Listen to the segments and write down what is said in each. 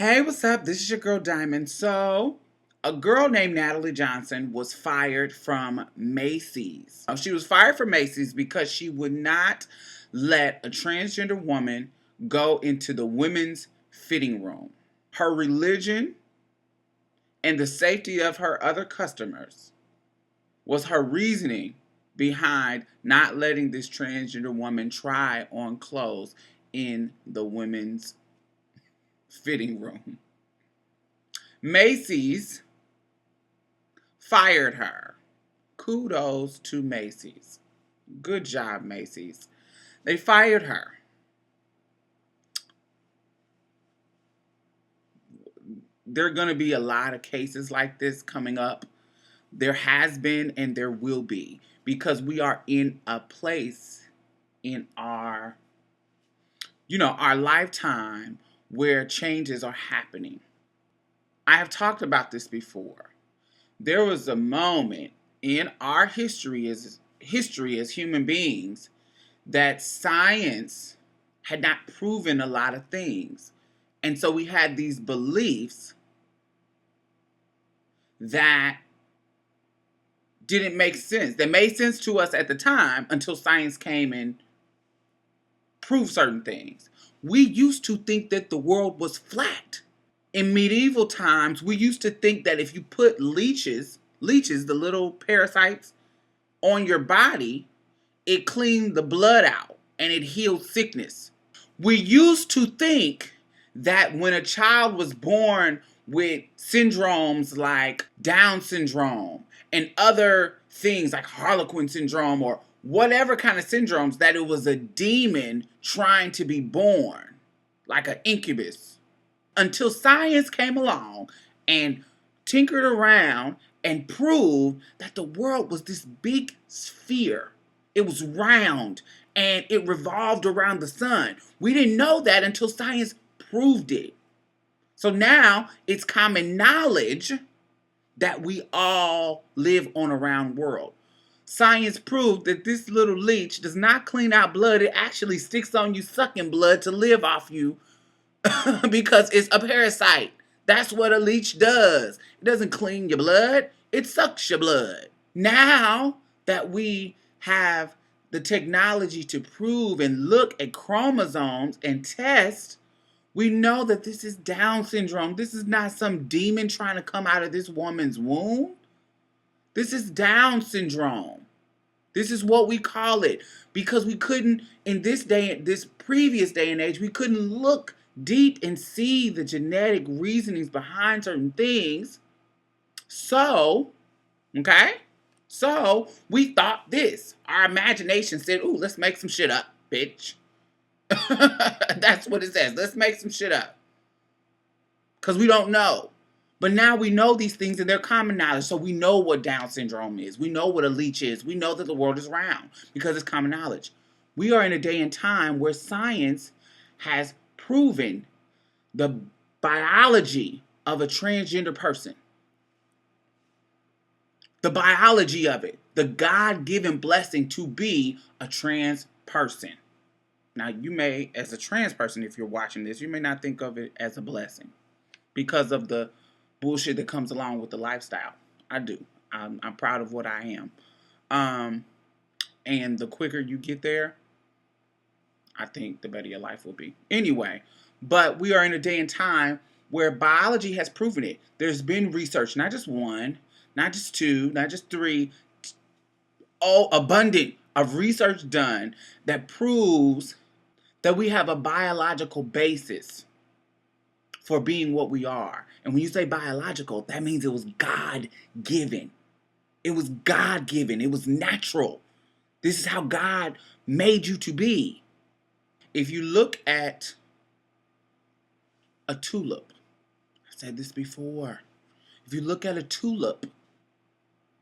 Hey, what's up? This is your girl Diamond. So, a girl named Natalie Johnson was fired from Macy's. She was fired from Macy's because she would not let a transgender woman go into the women's fitting room. Her religion and the safety of her other customers was her reasoning behind not letting this transgender woman try on clothes in the women's fitting room. Macy's fired her. Kudos to Macy's. Good job, Macy's. They fired her. There are going to be a lot of cases like this coming up. There has been and there will be, because we are in a place in our lifetime where changes are happening. I have talked about this before. There was a moment in our history as human beings that science had not proven a lot of things. And so we had these beliefs that didn't make sense. They made sense to us at the time until science came and proved certain things. We used to think that the world was flat. In medieval times, we used to think that if you put leeches, the little parasites, on your body, it cleaned the blood out and it healed sickness. We used to think that when a child was born with syndromes like Down syndrome and other things like Harlequin syndrome or whatever kind of syndromes, that it was a demon trying to be born, like an incubus. Until science came along and tinkered around and proved that the world was this big sphere. It was round and it revolved around the sun. We didn't know that until science proved it. So now it's common knowledge that we all live on a round world. Science proved that this little leech does not clean out blood. It actually sticks on you sucking blood to live off you because it's a parasite. That's what a leech does. It doesn't clean your blood. It sucks your blood. Now that we have the technology to prove and look at chromosomes and test, we know that this is Down syndrome. This is not some demon trying to come out of this woman's womb. This is Down syndrome. This is what we call it, because we couldn't, in this previous day and age, we couldn't look deep and see the genetic reasonings behind certain things. So we thought this. Our imagination said, ooh, let's make some shit up, bitch. That's what it says. Let's make some shit up. Because we don't know. But now we know these things and they're common knowledge. So we know what Down syndrome is. We know what a leech is. We know that the world is round because it's common knowledge. We are in a day and time where science has proven the biology of a transgender person. The biology of it. The God-given blessing to be a trans person. Now, you may, as a trans person, if you're watching this, you may not think of it as a blessing because of the bullshit that comes along with the lifestyle. I do. I'm proud of what I am. And the quicker you get there, I think the better your life will be. Anyway, but we are in a day and time where biology has proven it. There's been research, not just one, not just two, not just three, abundant of research done that proves that we have a biological basis for being what we are. And when you say biological, that means it was God-given. It was God-given. It was natural. This is how God made you to be. If you look at a tulip, I said this before. If you look at a tulip,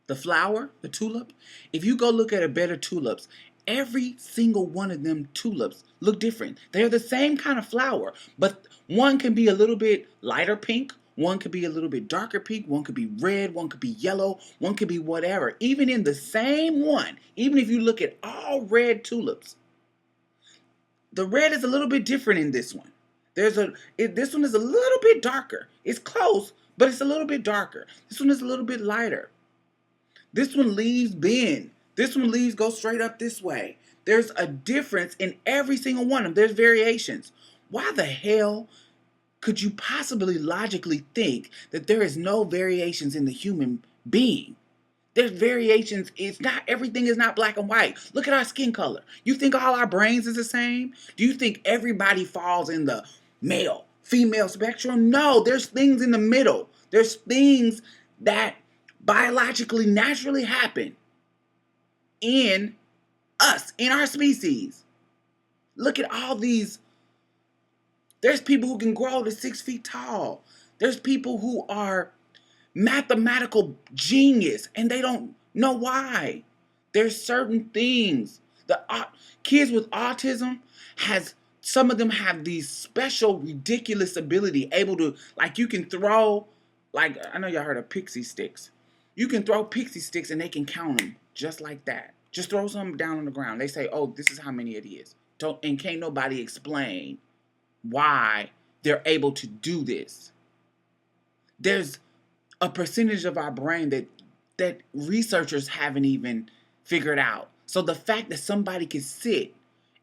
the flower, the tulip, if you go look at a bed of tulips, every single one of them tulips look different. They're the same kind of flower, but one can be a little bit lighter pink, one could be a little bit darker pink, one could be red, one could be yellow, one could be whatever. Even in the same one, even if you look at all red tulips, the red is a little bit different in this one. This one is a little bit darker. It's close, but it's a little bit darker. This one is a little bit lighter. This one leaves bend. This one leaves go straight up this way. There's a difference in every single one of them. There's variations. Why the hell could you possibly logically think that there is no variations in the human being? There's variations. It's not, everything is not black and white. Look at our skin color. You think all our brains is the same? Do you think everybody falls in the male, female spectrum? No, there's things in the middle. There's things that biologically naturally happen in us, in our species. Look at all these. There's people who can grow to 6 feet tall. There's people who are mathematical genius and they don't know why. There's certain things. The kids with autism some of them have these special ridiculous ability, able to, like, you can throw, like, I know y'all heard of pixie sticks. You can throw pixie sticks and they can count them just like that. Just throw something down on the ground. They say, oh, this is how many it is. And can't nobody explain why they're able to do this. There's a percentage of our brain that researchers haven't even figured out. So the fact that somebody can sit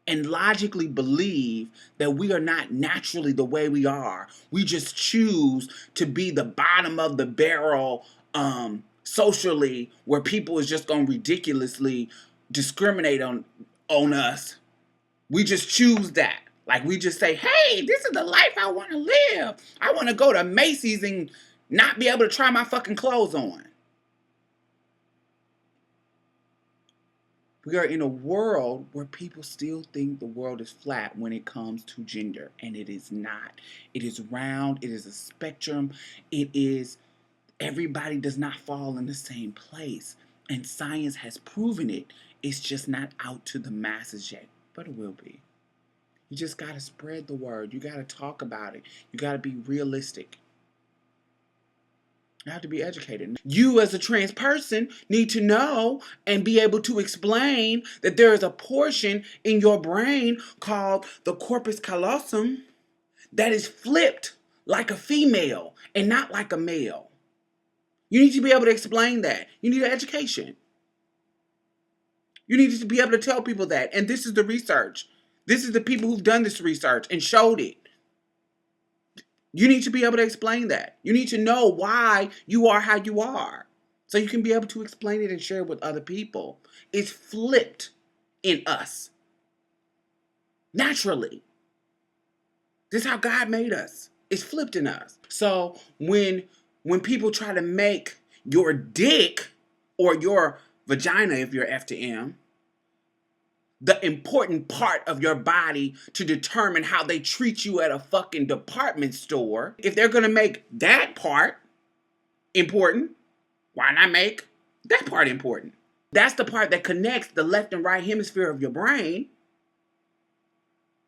and logically believe that we are not naturally the way we are, we just choose to be the bottom of the barrel socially, where people is just going to ridiculously discriminate on us. We just choose that. Like, we just say, hey, this is the life I want to live. I want to go to Macy's and not be able to try my fucking clothes on. We are in a world where people still think the world is flat when it comes to gender, and it is not. It is round. It is a spectrum. Everybody does not fall in the same place, and science has proven it. It's just not out to the masses yet, but it will be. You just got to spread the word. You got to talk about it. You got to be realistic. You have to be educated. You as a trans person need to know and be able to explain that there is a portion in your brain called the corpus callosum that is flipped like a female and not like a male. You need to be able to explain that. You need an education. You need to be able to tell people that. And this is the research. This is the people who've done this research and showed it. You need to be able to explain that. You need to know why you are how you are, so you can be able to explain it and share it with other people. It's flipped in us. Naturally. This is how God made us. It's flipped in us. So when people try to make your dick or your vagina, if you're F to M, the important part of your body to determine how they treat you at a fucking department store, if they're going to make that part important, why not make that part important? That's the part that connects the left and right hemisphere of your brain.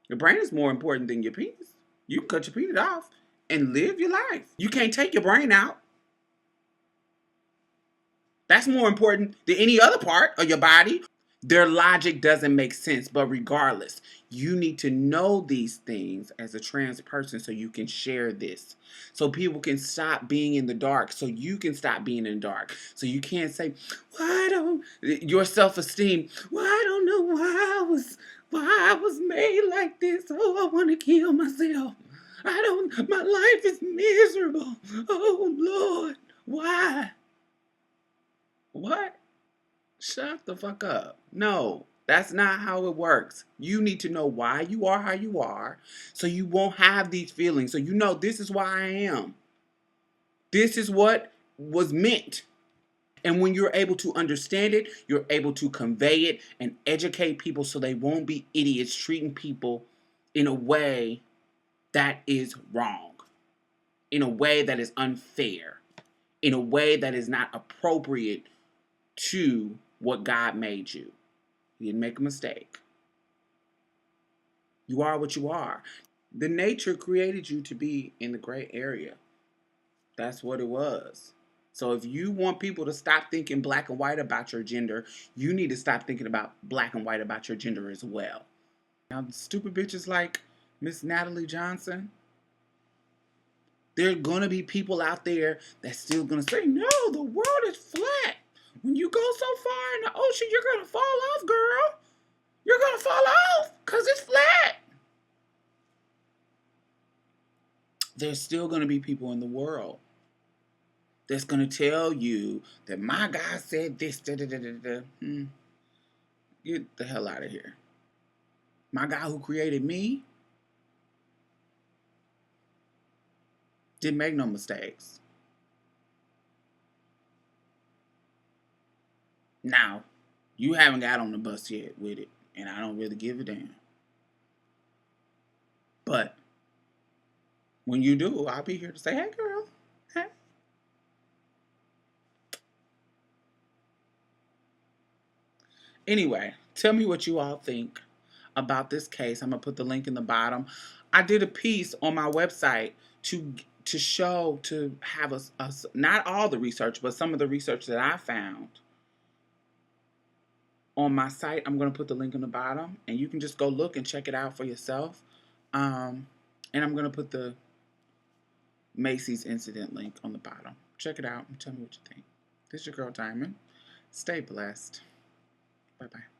Your brain is more important than your penis. You can cut your penis off and live your life. You can't take your brain out. That's more important than any other part of your body. Their logic doesn't make sense, but regardless, you need to know these things as a trans person so you can share this. So people can stop being in the dark, so you can stop being in the dark. So you can't say, your self-esteem, I don't know why I was made like this. Oh, I want to kill myself. My life is miserable. Oh, Lord, why? What? Shut the fuck up. No, that's not how it works. You need to know why you are how you are, so you won't have these feelings. So you know, this is why I am. This is what was meant. And when you're able to understand it, you're able to convey it and educate people so they won't be idiots treating people in a way that is wrong, in a way that is unfair, in a way that is not appropriate to what God made you. You didn't make a mistake. You are what you are. The nature created you to be in the gray area. That's what it was. So if you want people to stop thinking black and white about your gender, you need to stop thinking about black and white about your gender as well. Now, stupid bitches like Miss Natalie Johnson, There are going to be people out there that's still going to say, no, the world is flat. When you go so far in the ocean, you're going to fall off, girl. You're going to fall off because it's flat. There's still going to be people in the world that's going to tell you that my God said this. Da, da, da, da, da. Get the hell out of here. My God who created me didn't make no mistakes. Now, you haven't got on the bus yet with it, and I don't really give a damn. But when you do, I'll be here to say, hey, girl. Hey. Anyway, tell me what you all think about this case. I'm going to put the link in the bottom. I did a piece on my website to have a not all the research, but some of the research that I found on my site. I'm going to put the link in the bottom, and you can just go look and check it out for yourself. And I'm going to put the Macy's incident link on the bottom. Check it out and tell me what you think. This is your girl Diamond. Stay blessed. Bye-bye.